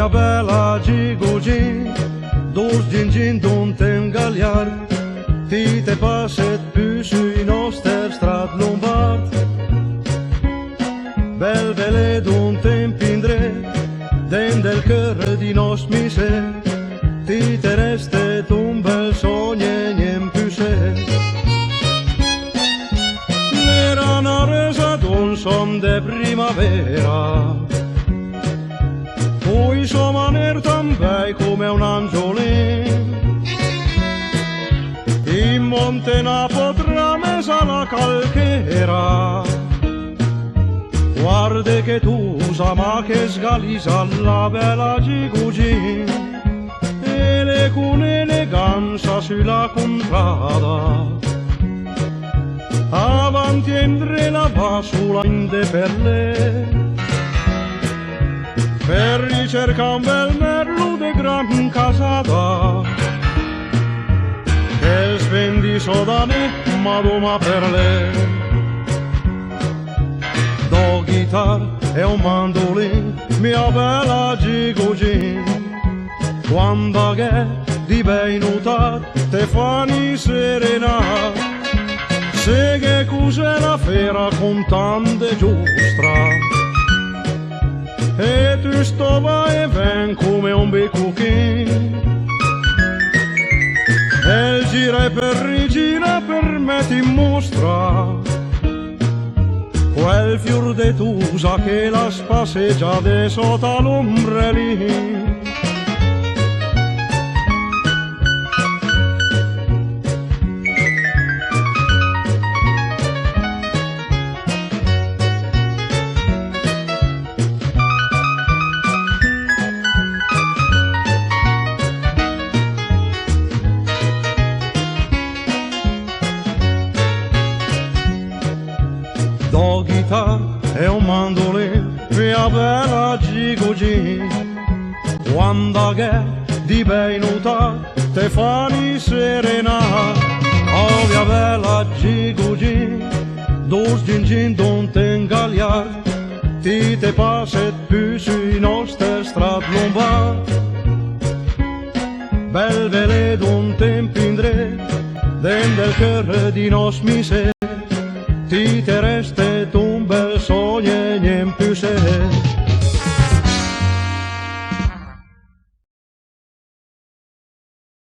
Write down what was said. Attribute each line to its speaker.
Speaker 1: mia bella Gigugin, dus gingin d'un tem galliard, ti te passet più sui nostri strat lombard. Bel vele d'un temp indret, den del cœur di nos miser, ti te restet un bel sogno niem più set. L'era una resa d'un son de primavera, poi sua maner tan bei come un angiolin. In monte na potrà mesa la calchera, guarda che tu sa ma che sgalisa la bella Gigugin, e le con eleganza sulla contrada, avanti entre la va sulla inde per lei, per ricerca un bel merlo de gran casata, che svendi sodane madoma per lei. Do chitarra e un mandolin, mia bella Gigugin, quando che di bei nutar te fani serena, se che cos'è la fera con tante giostra, e tu sto vai e ven come un beccuchin, e gira per rigira per me ti mostra quel fior de tusa che la spaseggia de sotto l'ombrellin. Do chitarra e un mandolin, mia bella Gigugin, quando che di bei nutar te fani serena. Oh mia bella Gigugin, dus gingin d'un ten galliard, ti te passet più sui nostri strat lombard. Bel vele d'un temp indret, den del cœur di nos miser,